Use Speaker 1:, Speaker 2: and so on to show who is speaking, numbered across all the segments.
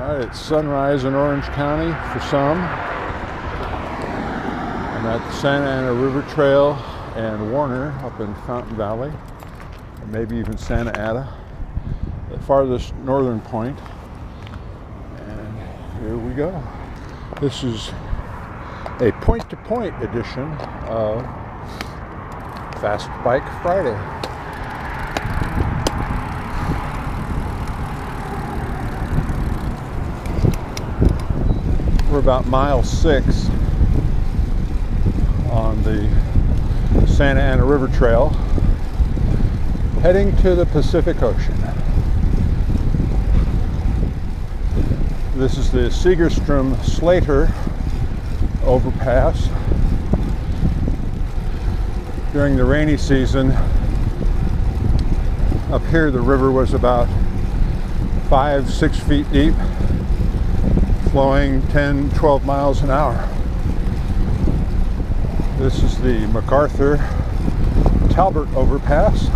Speaker 1: Alright, it's sunrise in Orange County for some. I'm at the Santa Ana River Trail and Warner up in Fountain Valley, and maybe even Santa Ana, the farthest northern point. And here we go. This is a point-to-point edition of Fast Bike Friday. We're about mile 6 on the Santa Ana River Trail, heading to the Pacific Ocean. This is the Segerstrom-Slater overpass. During the rainy season, up here the river was about 5-6 feet deep, flowing 10-12 miles an hour. This is the MacArthur Talbert overpass.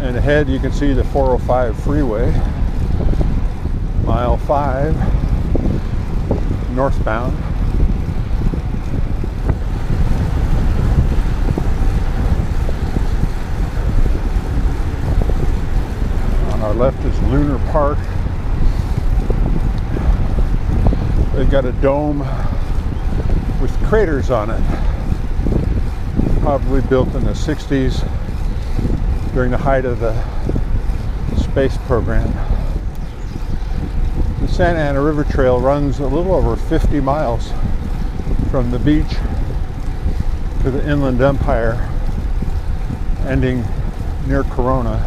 Speaker 1: And ahead you can see the 405 freeway. Mile 5, northbound. On our left is Lunar Park. They've got a dome with craters on it, probably built in the 60s during the height of the space program. The Santa Ana River Trail runs a little over 50 miles from the beach to the Inland Empire, ending near Corona,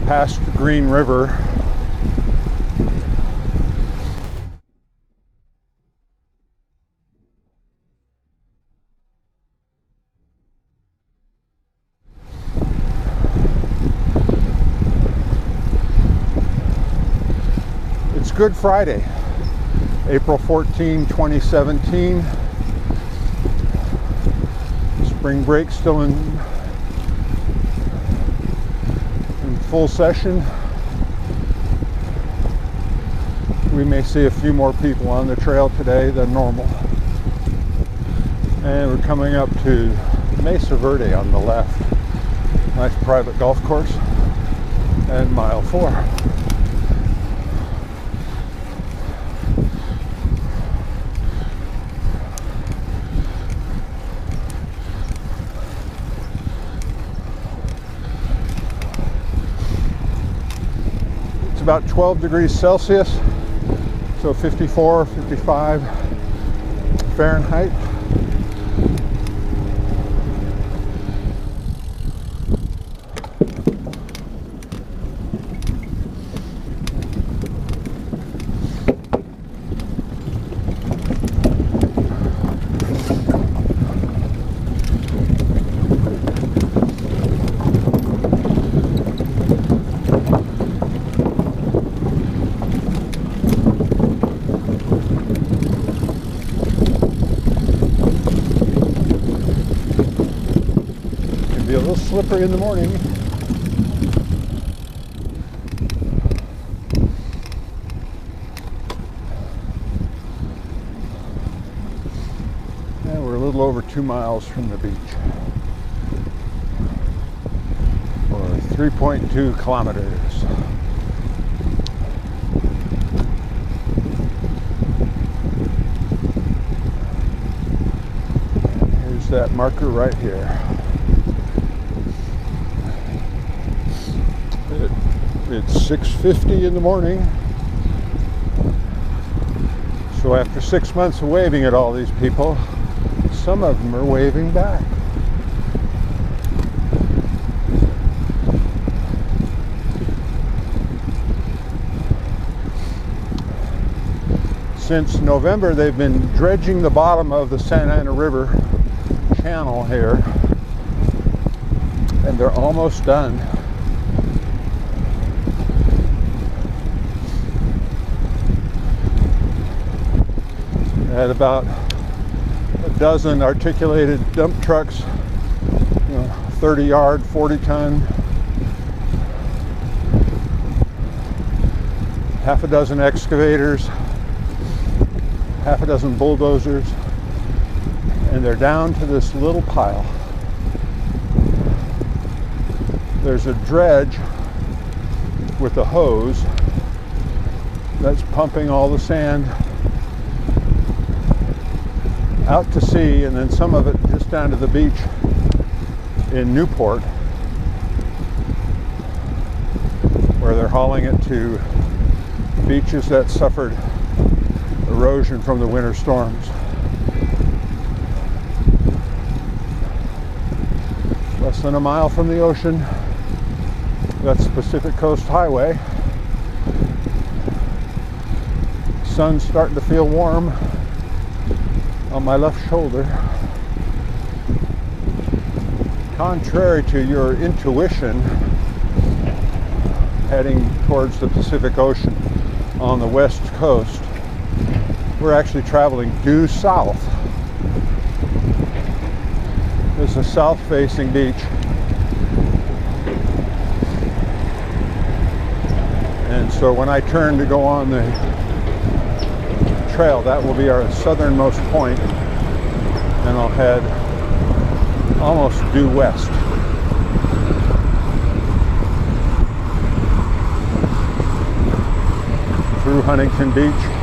Speaker 1: past Green River. Good Friday, April 14, 2017. Spring break still in full session. We may see a few more people on the trail today than normal. And we're coming up to Mesa Verde on the left. Nice private golf course. And mile 4. About 12 degrees Celsius, so 54, 55 Fahrenheit. A little slippery in the morning. And we're a little over 2 miles from the beach, or 3.2 kilometers. And here's that marker right here. It's 6:50 in the morning. So after 6 months of waving at all these people, some of them are waving back. Since November, they've been dredging the bottom of the Santa Ana River channel here, and they're almost done. Had about a dozen articulated dump trucks, 30-yard, 40-ton, half a dozen excavators, half a dozen bulldozers, and they're down to this little pile. There's a dredge with a hose that's pumping all the sand out to sea, and then some of it just down to the beach in Newport, where they're hauling it to beaches that suffered erosion from the winter storms. Less than a mile from the ocean, that's the Pacific Coast Highway. Sun's starting to feel warm on my left shoulder. Contrary to your intuition, heading towards the Pacific Ocean on the west coast, we're actually traveling due south. This is a south-facing beach. And so when I turn to go on the trail, that will be our southernmost point, and I'll head almost due west. Through Huntington Beach.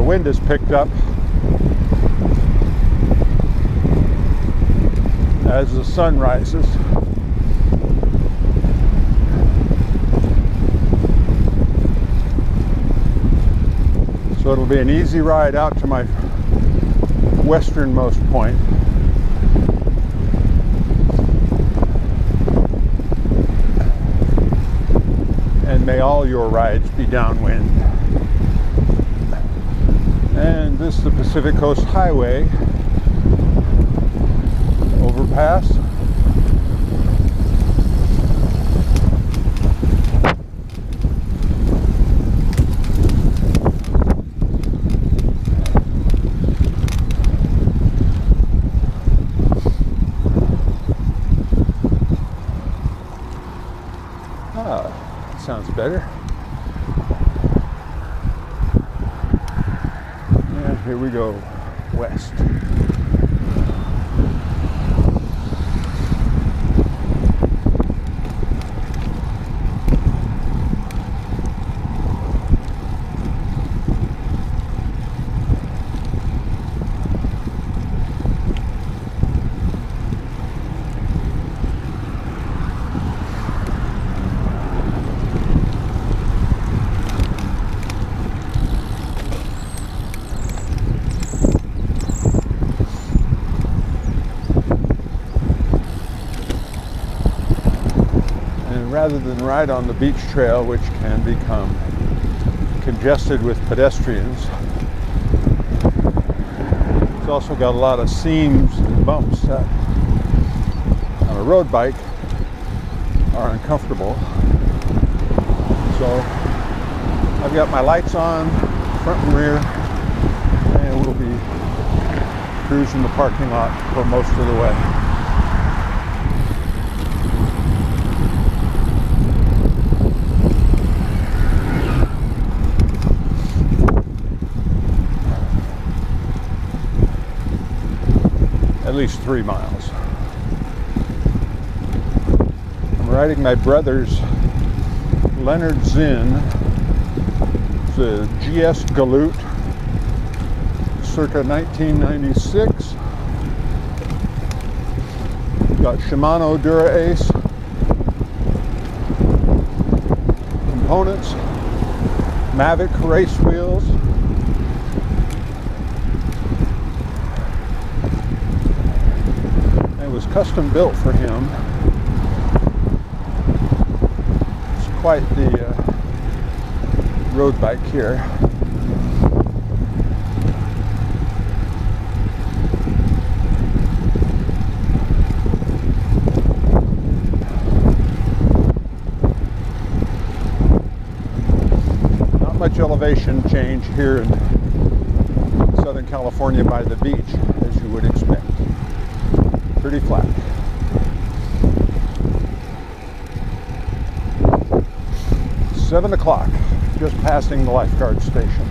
Speaker 1: Wind has picked up as the sun rises. So it'll be an easy ride out to my westernmost point. And may all your rides be downwind. And this is the Pacific Coast Highway overpass. Ah, sounds better. Here we go, west. Rather than ride on the beach trail, which can become congested with pedestrians, it's also got a lot of seams and bumps that on a road bike are uncomfortable. So I've got my lights on, front and rear, and we'll be cruising the parking lot for most of the way. At least 3 miles. I'm riding my brother's Leonard Zinn. It's a GS Galoot, circa 1996. Got Shimano Dura Ace components, Mavic race wheels. Was custom built for him. It's quite the road bike here. elevation change here in Southern California by the beach, as you would expect. Pretty flat. It's 7 o'clock, just passing the lifeguard station.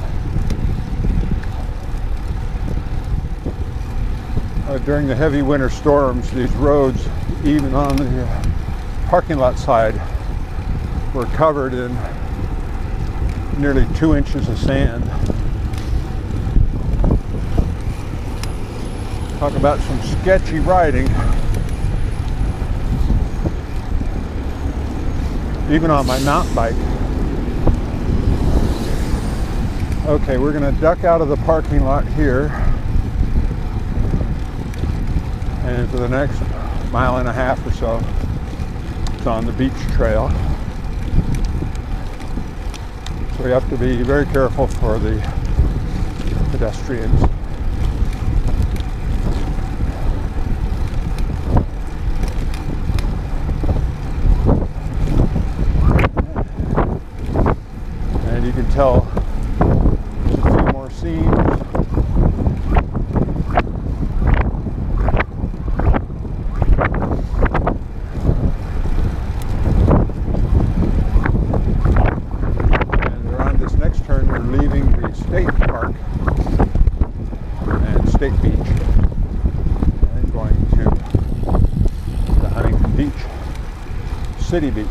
Speaker 1: During the heavy winter storms, these roads, even on the parking lot side, were covered in nearly 2 inches of sand. Talk about some sketchy riding. Even on my mountain bike. Okay, we're going to duck out of the parking lot here. And for the next mile and a half or so, it's on the beach trail. So we have to be very careful for the pedestrians. And you can tell there's a few more scenes. State Park and State Beach, and going to the Huntington Beach, City Beach.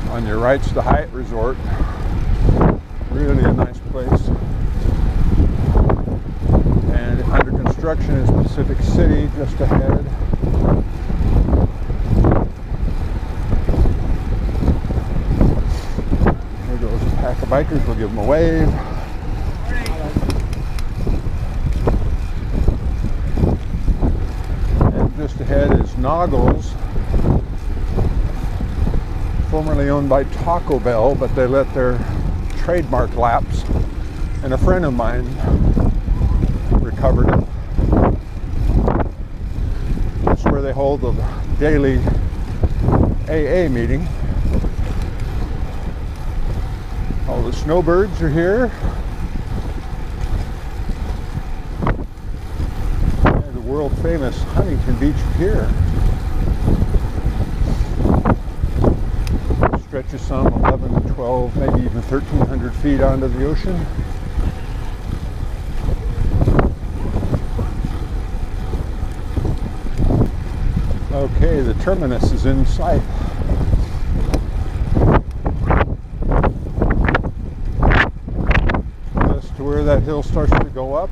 Speaker 1: On your right's the Hyatt Resort, really a nice place. And under construction is Pacific City just ahead. Pack of bikers, we'll give them a wave. And just ahead is Noggles, formerly owned by Taco Bell, but they let their trademark lapse, and a friend of mine recovered it. That's where they hold the daily AA meeting. All the snowbirds are here. And the world famous Huntington Beach Pier. Stretches some 11 to 12, maybe even 1,300 feet onto the ocean. Okay, the terminus is in sight. Where that hill starts to go up.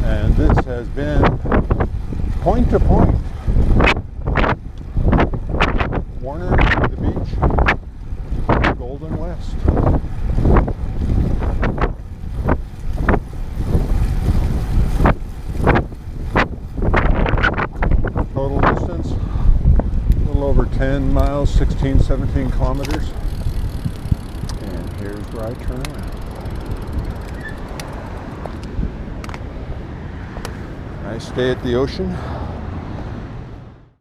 Speaker 1: And this has been point to point. Warner to the beach, Golden West. Total distance, a little over 10 miles, 16, 17 kilometers. And here's where I turn around. Nice day at the ocean.